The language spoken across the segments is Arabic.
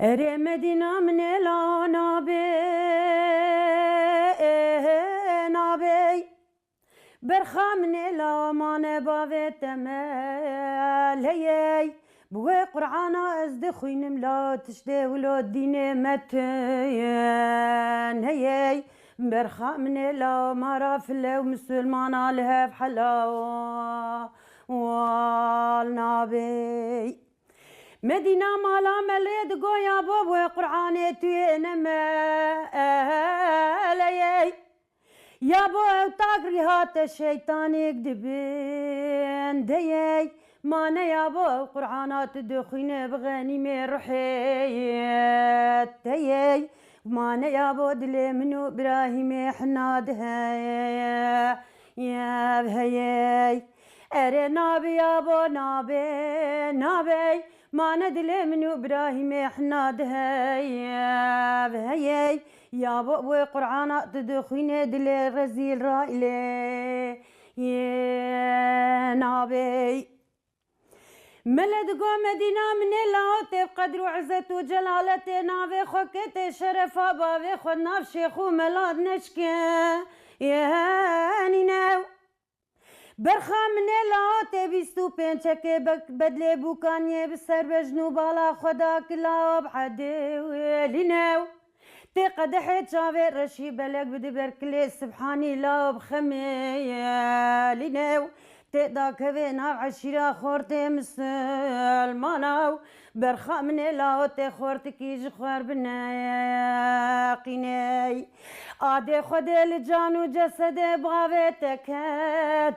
اري مدينة من لا نابي برخا من لا ما نبافي تمال هيي بوي قرعانا ازد خوين ملا تشتي ولو دين متين هيي برخا من لا ما فلو مسلمان لها بحلا والنبي مدينة مالا مليد قويا بابو قرعاني تينما يا بو تاقري هات الشيطان يكدبين ديي مانا يا بو قرعانات دخين بغني من رحيت ديي مانا يا بو دلي منو ابراهيم حنادها يا بهيي اري نابي يا بو نابي ما ندلي منو ابراهيم حنادها يا بهيي يا بو قرعانا تدخين دلي رزيل رائلي يا نابي ملد قو مدينة من اللاوت بقدر عزة وجلالة نابي خوكت شرفا بابي خود ناف شيخو ملاد نشكي يا نينو برخا من اللاوت بيستو بينشكي بدلي بوكاني بسر بجنو بالا خدا كلاب حدي ويلينو تقدحت شافي رشي بلق بدي بركلي سبحاني لا بخمي لينو تقدا كفينا عشيرة خورتي مسلمانو برخا من لاوت خورتكي جخوار بناقيني عادي خدي لجانو جسدي بغاويتك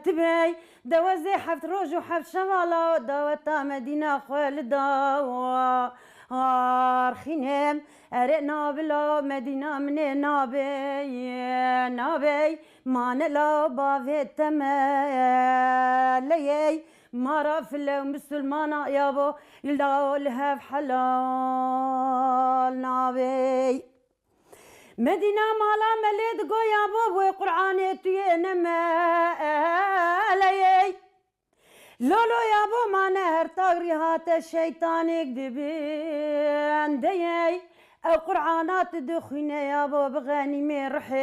تبي دوزي حفت روج وحفت شوالا وداوتا مدينة خوال داوا خينم ارئنا بلا مدينة من نابي ما نلا بافيت تمالي مرا فلو مسلمانا يابو يلداو لها حلال نابي مدينة مالا مليد قو يابو وقرعاني تينما لي لولو يابو ما نهر طاقري هات الشيطان يكدبين ديي القرعانات دخينة يابو بغاني من رحيت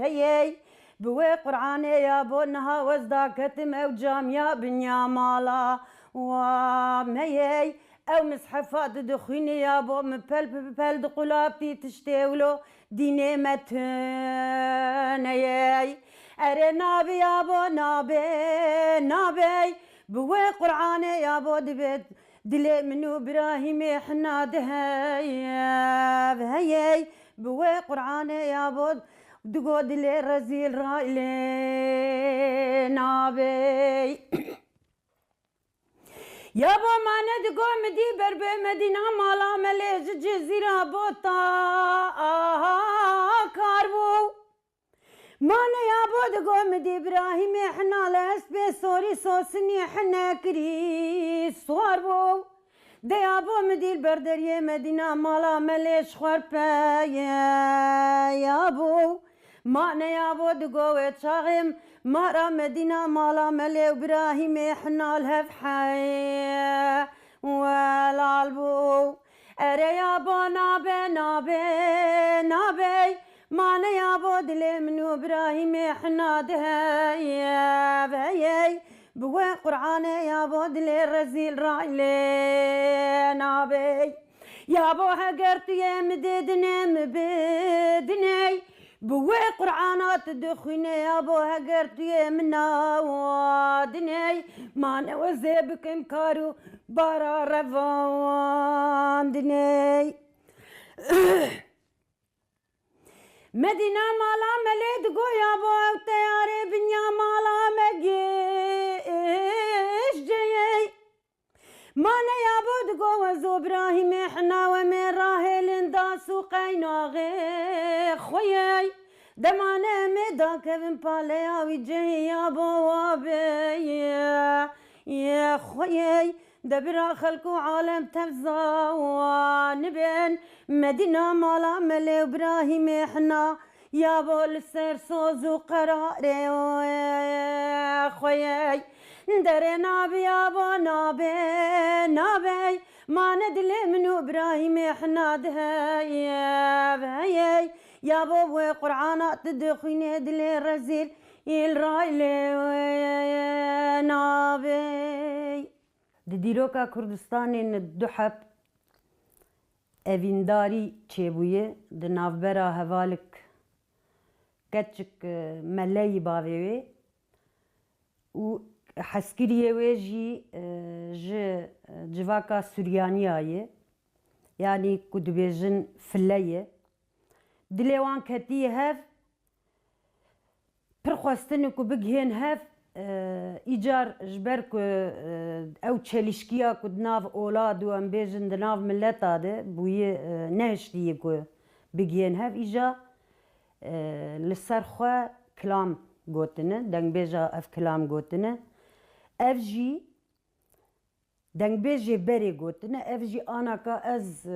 هيي بوي قرعاني يابو انها وزداكت موجام يا بنيا مالا ومهي او مسحفات دخينة يابو مبل دقلابتي تشتاولو ديني متن هيي اري نابي يابو نابي بوي قرعاني يابو دبيت دلي منو ابراهيم حنادها يا بهيي بوي قرعاني يابو دقو دلي رزيل رايلي نابي يابو ما ندقو مدي بربي مدينة مالا مليج جزيرة بوطا كاربو مانا يابو دقو مدي ابراهيم حنا لاسبي سوري سوسني حنا كريس صواربو دا يابو مدي البردرية مدينة مالا مليش خوربا يابو مانا يابو دقو ويتشاغم مارا مدينة مالا ملي ابراهيم حنا لهف حي والالبو اري يابو نابي مانا يابو دلي منو ابراهيم حنا دهيا بهيي بوي قرعاني يابو دلي رزيل رايلي نابي يابو هقرت يا مبدني بوي قرعانات دخيني يابو هقرت يا مناودني مانا وزيبك مكارو برا رفاندني مدينة مالا مليد قو يابو وطياري بنيا مالا مقيش جيي مانا يابو دقو وزو ابراهيم حنا ومن راهل انداسو قيناغي خويي دمانا ميدا كفن بالياوي جيي يابو وابي يا خويي دبرا خلقو عالم تفزا ونبن مدينة مالا ملي ابراهيم حنا يابو السر صوزو قراري خويي دري نابي يابو نابي مانه دل منو ابراهيم حنا دهي يا بابا قرآنات تدخيني دل رزيل الرايلي نابي دیروکا کردستان دحب اوینداری چیبویه د نافبرا هوالک کچک ملی باوی و حسکریه وی جی جواکا سوریانی آیه یعنی کدوبیجن فلیه دلیوان کتیه هف پرخواستن کو بگهین هف ایجار جبر کو او چلیشکیا کو دناو اولاد و ام بیجن دناو ملت آده بوی نهشتیه کو بگهین هف ایجا لسر خواه کلام گوتنه دنگ بیجا اف کلام گوتنه اف جی دنگ بیجی بری گوتنه اف جی آنا که از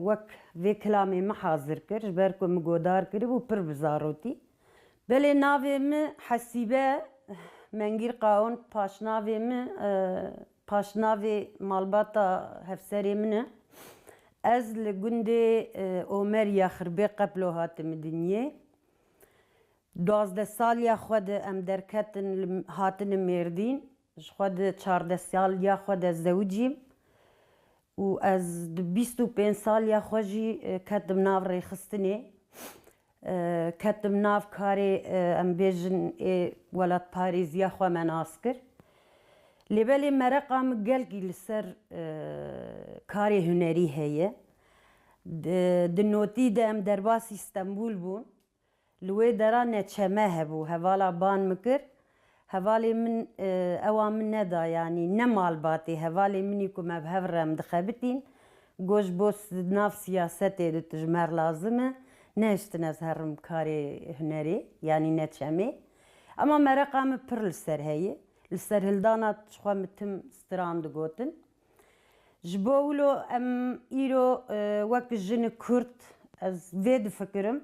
وک وی کلامی محاضر کر جبر کو مگودار کری بو پر بزاروتی بله ناوی می حسیبه منگیر قاون پاشناوی می پاشناوی مالباتا هفسری منه از لگنده عمر یا خربه قبلو هاتم دنیه 12 سال یا خود ام درکتن هاتن مردین خود 14 سال یا خود زوجیم و از 25 سال یا خوشی کتم ناو ریخستنه کتم ناو کاری ام بیجن ولاد پاریز یا خو من آسکر لیبلی مرقام گلگی لسر کاری هنری هیه دنوتی ده ام درباس استنبول بون لوی درا نچمه هبو هوالا بان مکر هوالی من اوام من ندا یعنی نمال باتی هوالی منی که مبهور رم دخبتین گوش بوس ناف سیاسته دو تجمر لازمه نهشتن از هرم کاری هنری یعنی نچمه اما مرقام پر لسر هیه لسر هلدانات شخوا متم ستراند گوتن جبولو ام ایرو وک جن کرد از وید فکرم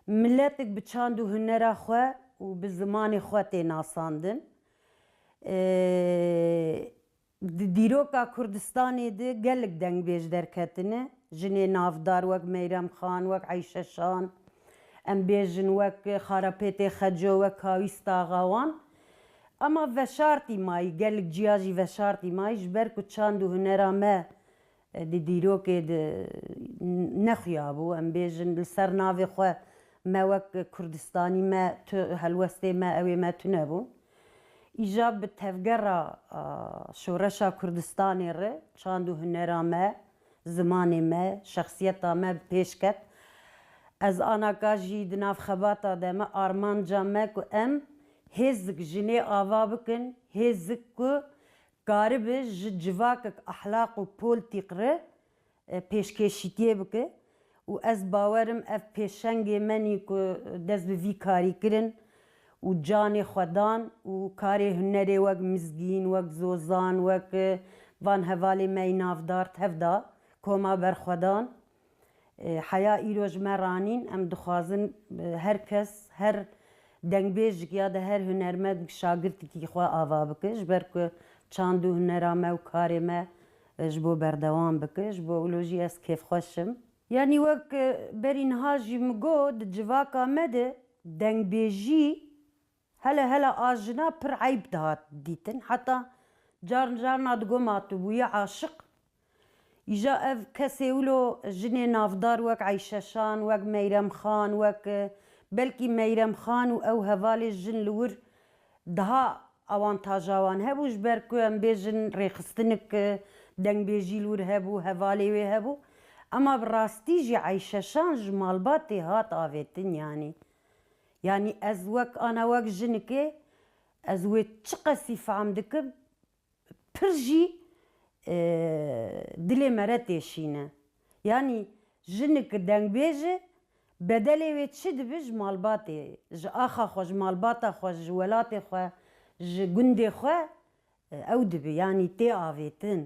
ملتك بتشاندو هنرا خوا وبالزمان خواتي ناساندن دیروکا کردستانی ده گلک دنگ بیش درکتنه جنی نافدار وک میرم خان وک عیشه شان ام بیجن وک خارپیت خجو وک کاویستا غاوان اما وشارتی مای گلک جیاجی وشارتی مای جبر کو چاندو هنرا ما دیروکه ده نخیابو ام بیجن لسر ناوی خوا ما وك كردستاني ما هلوستي ما اوي ما تنبو ايجاب بتفقرا شورشا كردستاني ره چاندو هنرا ما زماني ما شخصيتا ما بيشكت از انا كاجي دناف خباتا دما ارمان جامع كو ام هزك جني آوا بكن هزك كو قارب جواكك احلاق و بولتيق ره پیشکشیتیه بکه و از باورم اف پیشنگ منی که دست به وی کاری کرن و جان خودان و کاری هنری وک مزگین وک زوزان وک وان حوالی می نافدار تفدا کما بر خودان حیا ایروج مرانین ام دخوازن هر کس هر دنگ بیج یا ده هر هنرمند شاگرد کی خوا آوا بکش بر که چاندو هنرامه و کاری ما جبو بردوام بکش بو اولوژی از کیف خوشم يعني وك برين هاجي مقود جواكا مدى دنگ بيجي هلا آجنا پر عيب دهات ديتن حتى جارنا دقو ماتبويا عاشق إجا اف كسيولو جني نافدار وك عيششان وك ميرم خان وك بلكي ميرم خان او هوالي جن لور دها اوانتاجاوان هبو جبركو ام بيجن ريخستنك دنگ بيجي لور هبو هوالي وي هبو اما براستی جی عیششان جمالباتی هات آویتن yani از وک آنا وک جنکه از وی چقسی فهم دکم پر جی دل مرتشینه yani جنک دنگ بیجه بدلی وی چی دبی جمالباتی ج آخا خو جمالباتا خو جولاتی خو ج گندی خو او دبی yani تی آویتن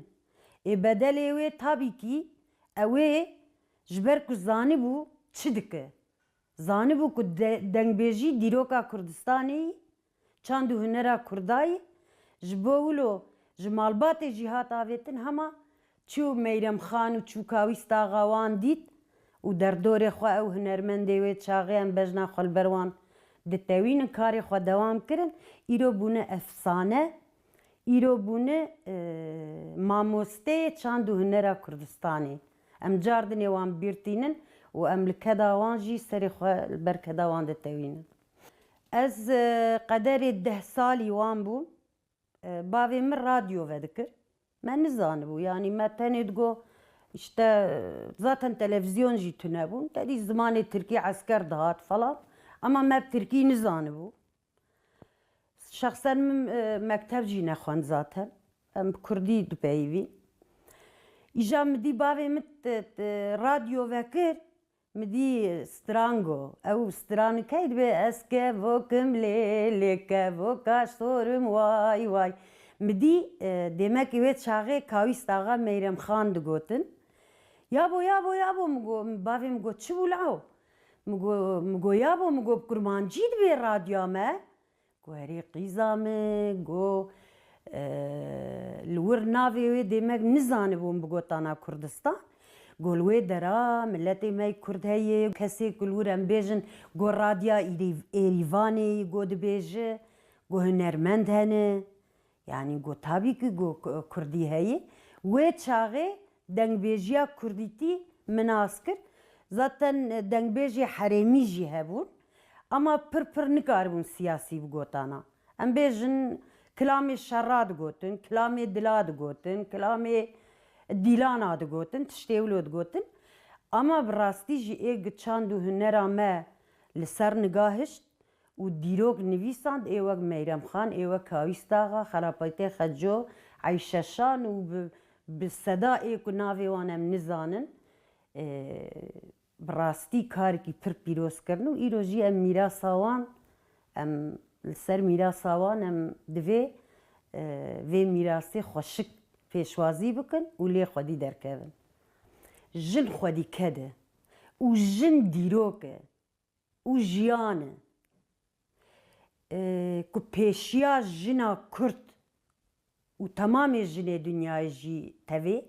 بدلی وی tabii ki اوه جبر کو زانی بو چی دکه زانی بو کو دنگبیجی دیروکا کردستانی چاندو هنرا کردای جبولو جمالبات جهات آویتن هما چوو مەیرەم خان و چوو کاویستاغاوان دیت و دەردۆرێ خوا ئەو هونەرمەندێ وێ چاغیان بەژنا خۆلبەروان دتەوینن کارێ خوا دەوام کردن ئیرۆ بوونە ئەفسانە ئیرۆ بوونە مامۆستەیە چاند و هونەرا کوردستانê ئەم جاردنێ وان بیرتînin û em li keda wan jî serê xwe ber keda wan ditewînin. Ez qederê 10 salî wan bû bavê min radyo vedikir me nizanibû yanî me tenê digot işte zaten televizyon jî tunebûn derî zimanê Tirkî esker dihat falan ama me Tirkî nizanibû. Şexsen min mekteb jî nexwend zaten em bi Kurdî dipeyivîn. Îja min dî bavê min radyo vekir min dî strango ew stranikey dibe ez kevokim lê lê kevoka sorim way way min dî demekî wê çaxê kawîst axa Meyrem Xan digotin yabo yabo yabo min got bavê min got çi bû law min got yabo min got kurmancî dibe radyoya me got herî qîza me got li wir navê wê demek nizanibû min bi gotana Kurdistan got li wê dera milletê me Kurd heye kesê ku li wir em bêjin got radya Êrîvanê got dibêje got hunermend hene yanî got tabî ki got Kurdî heye wê çaxê dengbêjiya Kurdîtî min nas kir zaten dengbêjê herêmî jî hebûn ama pir pir nikaribûn siyasî bi gotana em bêjin kilamê şerra digotin kilamê dila digotin kilamê dîlana digotin tiştê wilo digotin ama bi rastî jî ê çand û hunera me li ser nigahişt û dîrok nivîsand ê wek Meyrem Xan ê wek Kawîst axa Xerapetê Xeco Eyşeşan û bi seda ê ku navê wan em nizanin bi rastî karekî pir pîrozkirin û îro jî em mîrasa wan em li ser mîrasa wan em divê vê mîrasê xweşik pêşwazî bikin û lê xwedî derkevin. Jin xwedîked e û jin dîrok e û jiyan e ku pêşiya jina Kurd û temamê jinê dunyayê jî tevê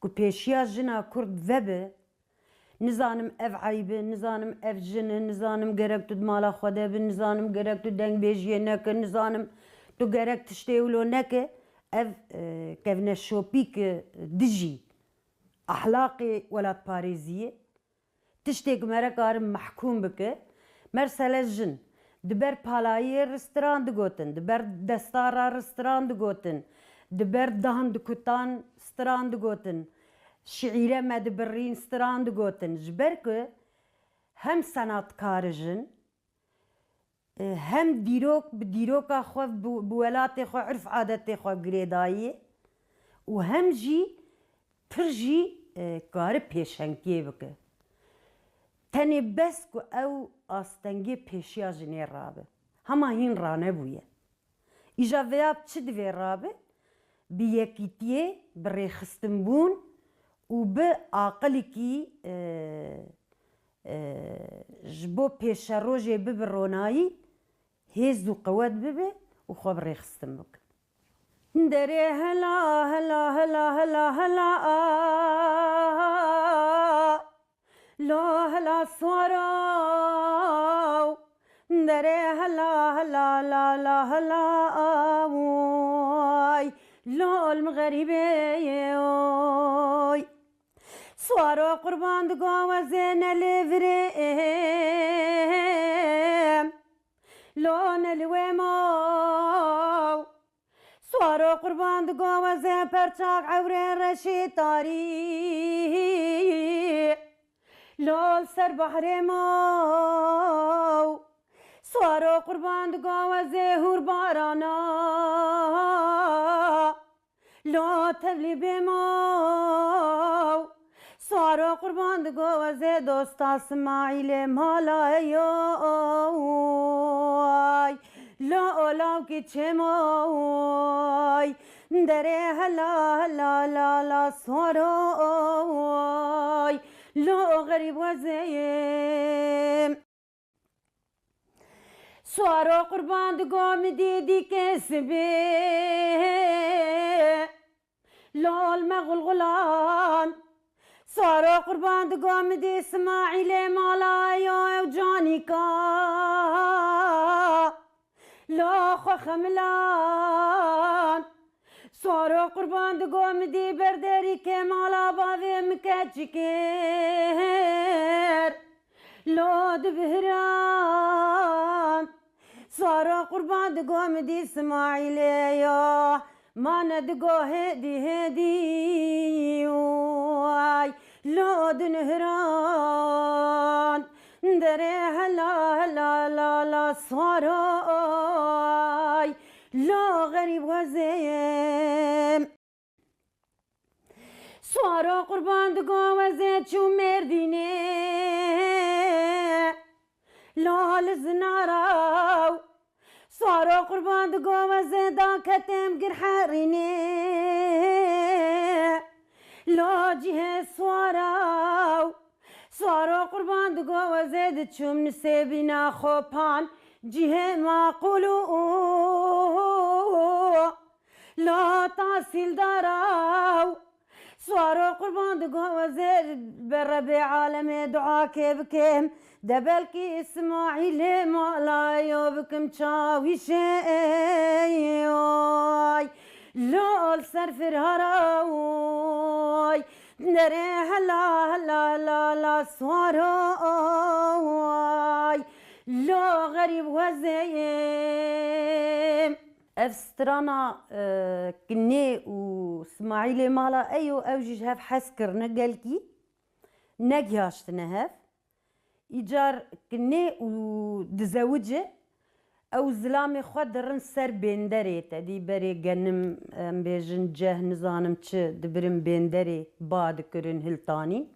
ku pêşiya jina Kurd vebe nizanim ev eyb e nizanim ev jin e nizanim gerek tu di mala xwe de bi nizanim gerek tu dengbêjiyê neke nizanim tu gerek tiştê wilo neke ev kevneşopîk dijî ahlaqê welatparêziyê tiştê ku me re karin mehkûm bike mersele jin di ber palayê ristiran digotin di ber destara ristiran digotin di ber dahan di kutan stiran digotin şiîre me dibirîn stiran digotin ji ber ku hem senatkar jin hem dîrok bi dîroka xwe bi welatê xwe irf adetê xwe girêdayî û hem jî pir jî kari pêşengiyê bike tenê bes ku ew astengê pêşiya jinê rabe hema hîn ranebûye îja vêya çi divê rabe bi yekîtiyê bi rêxistinbûn û bi aqilekî ji bo pêşerojê bibe ronayî hêz û qewet bibe û xwe bi rêxistin bike. Derê hela hela hela hela hela lo hela swaraw derê hela hela la la hela way lol min gerîbeyê oy swaro qurban digo wezê nelêvirêm lo nelî wê maw swaro qurban digo wezê perçak ewrê reşî tarî lol ser behrê maw swaro qurban digo wezê hûrbarana lo tevlî bê maw swaro qurban digo wezê dosta Smaîlê malayoy lo olavkî çêmoy derê hela hela la la swaroy lo gerîb wezeyêm swaro qurban digo min dîdî kesibê لو المغلغلان صاروا قربان دقوم دي اسماعيل مالايو وجانيكا لا خو خملان صاروا قربان دقوم دي برداري كمالا بابي مكاتشكير لو دبهران صاروا قربان دقوم دي اسماعيل يا ما ندقو هدي واي لو دنهران دري هلا هلا لا لا صاراي لا غريب غزيم صاروا قربان دقو وزيت شو مرديني لا لزناراو صاروا قربان دقو وزيدا كتم قرحاريني لا جهة صاروا قربان دقو وزيد شوم نسيبنا خوبان جهة ما قولوا لا تحصيل داراو صاروا قربان دقو وزيد بربي عالمي دعاك بكم دبلكي اسماعيل مالايو بكم تشاوي شيء لول سرفر هراوي دري هلا هلا لا لا صاراوي لا غريب وزيم افسترانا كني واسماعيل مالا ايو اوجج هاف حسكر نقلكي نقياش تنهف إيجار كني ودزوجة أو زلامي خدرن سر بندري تدي بري جنم بيجن جه نظام تش دبرم بندري بعد كرن هلتاني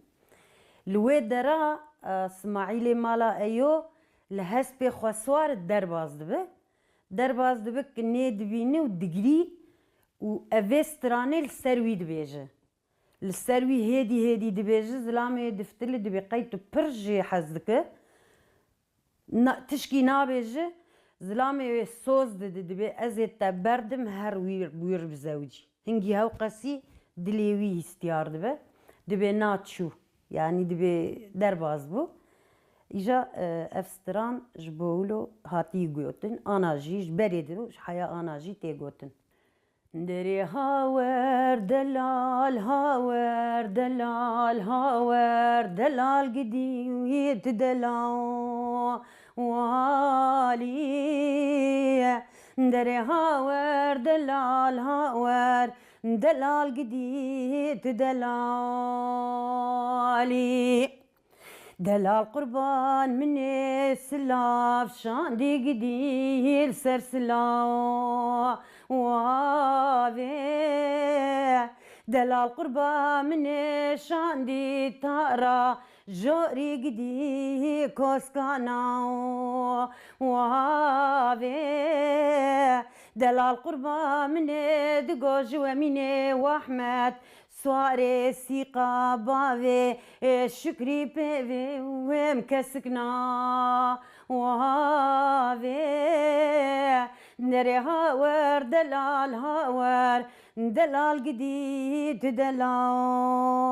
لوي درا اسماعيل مالا أيو لهسبي خسوار درباز دبه كني دبيني ودقري وأفستراني السروي دبيجه السروي هادي دبيجه زلامي دفتل دبي قيتو برجي حزك تشكي نابيجه زلامي صوص دبي ازيت بردم هر وير بزوجي هنجي هاو قسي دليوي استيار دبي ناتشو يعني دبي درباز بو إجا أفستران جبولو هاتي يقوتن أنا جي جبري دبو حيا أنا جي تيقوتن دري هاور دلال هاور دلال هاور دلال قديت دلال والي دري هاور دلال هاور دلال قديت دلالي دلال قربان من السلاف شان دي قديل سرسلا وابي دلال قربان من شان دي تارا جوري قدي كوسكانا وابي دلال قربان من دقو جواميني واحمد سواري سيقا بافي شكري بيفي ومكسكنا وهافي نري هاور دلال هاور دلال قديد دلالي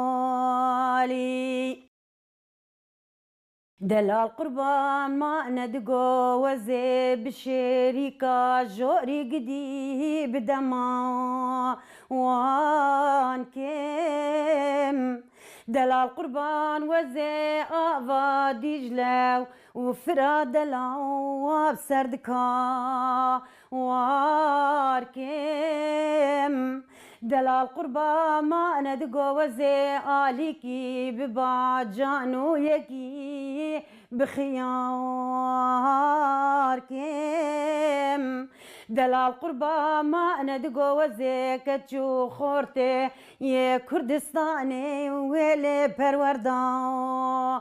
دلال قربان ما ندقو وزي بشريكا جوري قدي بدما وان كيم دلال قربان وزي آفا ديجلاو وفرا دلاو بسردكا واركيم دلال قربا ما ندقو وزي آليكي بباجانو يكي بخيار كيم دلال قربا ما ندقو وزي كتشو خورتي يا كردستاني ويلي پروردان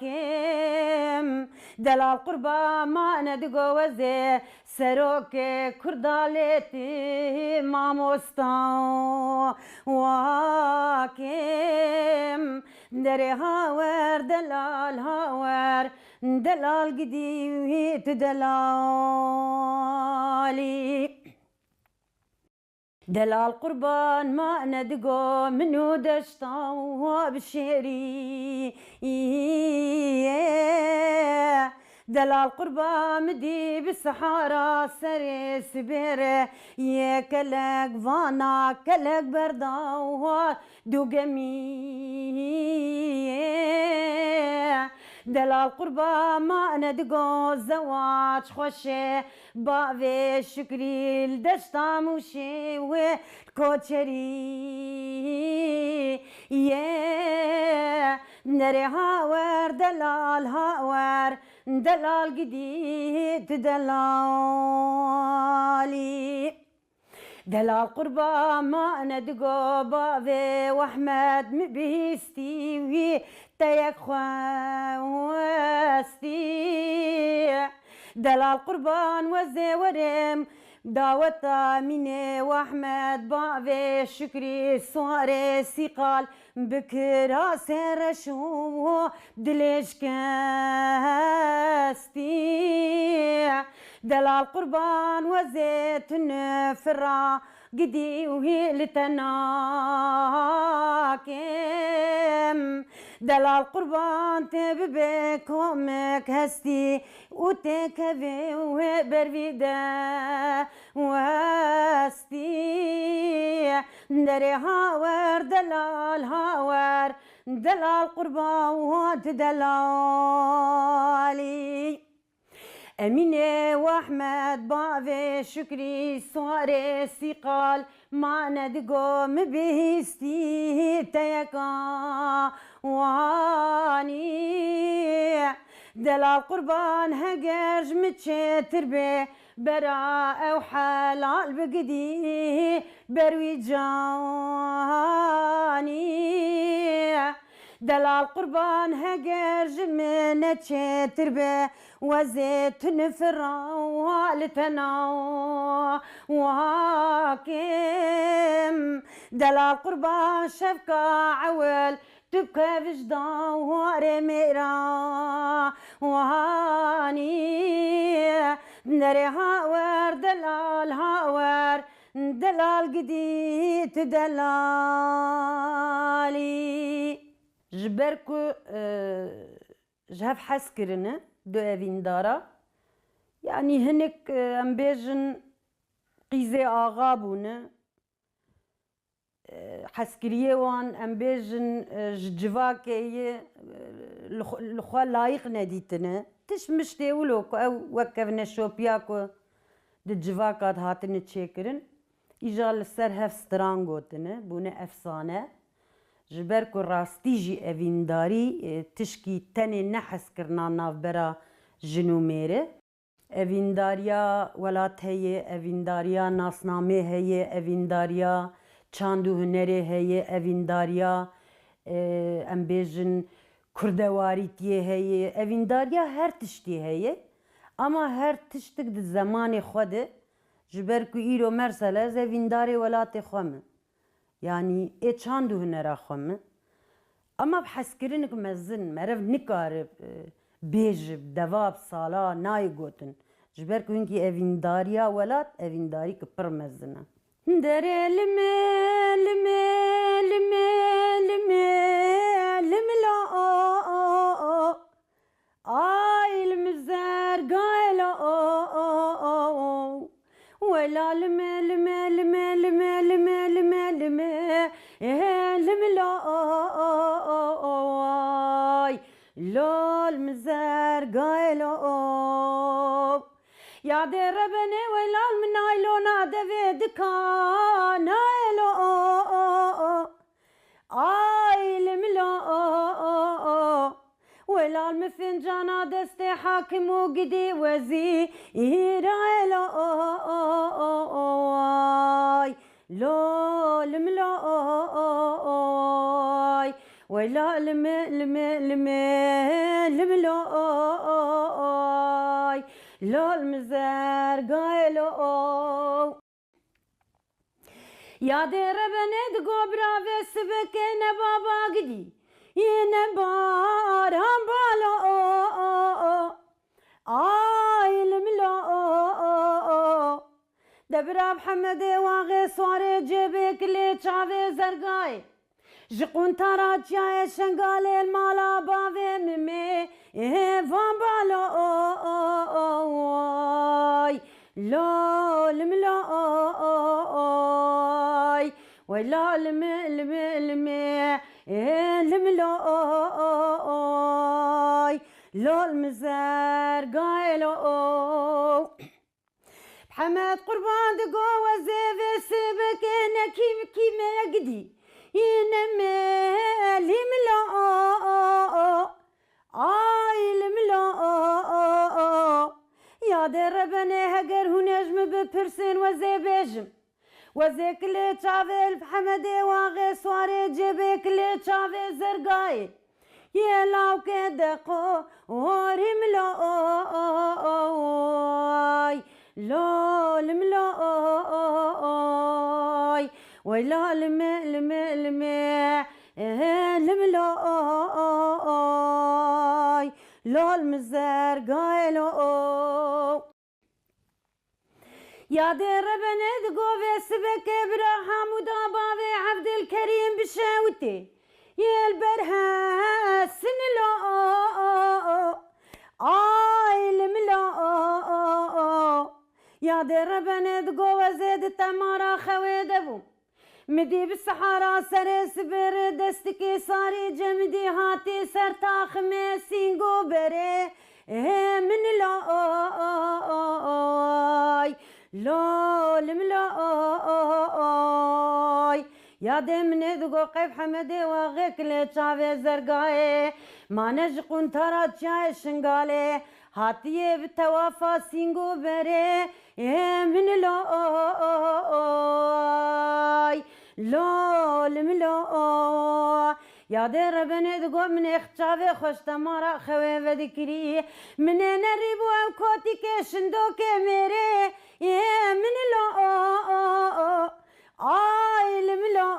واكيم دلال قربا ما ندقو وزي سروك كردالتي ماموستان واكيم دري هاور دلال هاور دلال قدي وهيت دلالي دلال قربان ما ندقو منو دشتا وبشيري دلال قربان مدي بالصحارى سري سبيري يا كلك فانا كلك بردا دوقمي دلال قربان ما ندقو زواج خوشي باوي شكري الدشتا موشي وكوتشري نري هاور دلال هاور دلال جديد دلالي دلال قربا ما ندقو باوي واحمد مبيستي تيك خواستي دلال قربان وزي ورم دعوتا مني واحمد باوي شكري صاري سيقال بكرا سرشو دليش كاستي دلال قربان وزيت نفرا قدي وهي لتناكم دلال قربان تببكمك هستي وتكفي وبرفيدا وهستي دري هاور دلال هاور دلال قربان وانت دلالي أمينة وأحمد باوي شكري صاري سيقال ما ندقو مبهستي تيكا واني دلال قربان هجرج متشتر بي براء وحلال بقدي بروي جاني دلال قربان هجرج من تشتر بي وزيت نفرا والتنا وهاكم دلال قربان شفقة عول تبكى فجدا ورميرا وهاني نري هاور دلال هاور دلال قديت دلالي جبركو جهف حسكرنا دو اوین دارا یعنی هنک ام بیجن قیزه آغا بونه حسکریه وان ام بیجن جواکه لخوا لایق ندیتنه تش مشتی ولو او وکفنه شوپیاکو ده جواکات هاتنه چیکرن ایجال سر هف سترانگوتنه بونه افسانه جبر کو راستی جی اوینداری تشکی تنی نحس کرنا ناف برا جنو میره اوینداریا ولات هیه اوینداریا ناسنامه هیه اوینداریا چاندو هنره هیه اوینداریا ام بیجن کردواریتیه هیه اوینداریا هر تشتی هیه اما هر تشتک ده زمان خوده جبر کو ایرو مرسله از اوینداری ولات خوامه يعني إيه چاندو هنرا خمه أما بحسكرينك مزن مرف نكارب بيجب دواب صالا ناي قوتن جبركو هنكي أفينداريا ولات أفينداري كبر مزنه داري لمي لمي لمي لمي لمي لا آي المزار قايلة ولا لمي لمي لمي لمي لمي لمي لمي لمي لا لا المزار قايلة يا دي ربني ولا المنايلو نادى في دكان نايلو آي لملا ولا المفنجان دستي حاكم وقدي وزير لا لا لملا ولا لم لم لم لملا لا المزار قايلو يا دي ربنا دقو برافي سبكينا بابا قدي ينبار هم بالو آي الملا دبرا محمد واغي صوري جيبك اللي تشافي زرقاي جقون تراجع شنقال المالا بافي ممي فان بالوي لول ملوي ولا الملوي لول مزار قايلو محمد قربان دقو وزيفي سبك انا كيما يقدي ينمي لملو لملو يا دربني هقر هنجم ببرسن وزيبجم وزيك اللي تشافي محمد واغي صواري جيبك اللي تشافي زرقاي يلاو كدقو وري ملوي لول ملوي ويلا الملوي لول مزار قايلو يا دير ربنا دقوفي سبك ابراهام ودابا عبد الكريم بشاوتي يا البرها سنلو الملو يا دير ربنا دقوفي زيد التمارا خوي دبو مدي بالصحراء سري سبر دستكي صاري جمدي هاتي سرتا خميسين قبري من لوي لول ملوي يا دمني ذقو قيف حمدي وغيك اللي تشافي زرقاي ما نجقون ترى تشاي شنقالي هاتي بتوافا سينقو بري من لوي لول ملوي يا دير ربنا دقو من اختشافي خوش تمارا خوي وذكري من نريبو كوتي كشندو كميري من لو الملو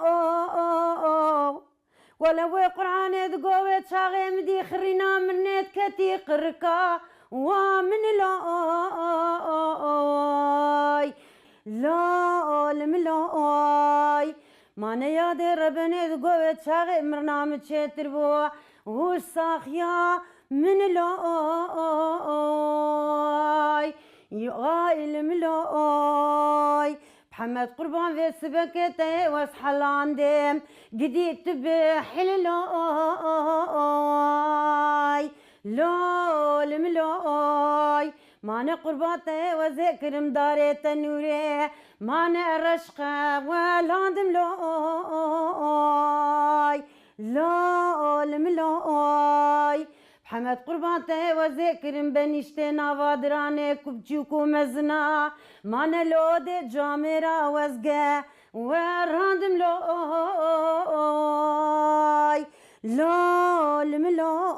ولو قرآن دقو تشاغي مدي خرينا من نت كتي قركا ومن لو الملو ما نيادي ربنا دقو تشاغي مرنامج تربو وش صاخيا من لوي الملوي محمد قربان في سبكتي واصحى لاندم قديت بحللوي لول ملوي ما قرباتي وذكر مداري تنوري ما رشقة ولاندم لوي لول ملوي محمد قربانته وذكر بنشته نوادرانه كبچوكو مزنا ما لود جامرا وزگه وراندم لوي لول ملوي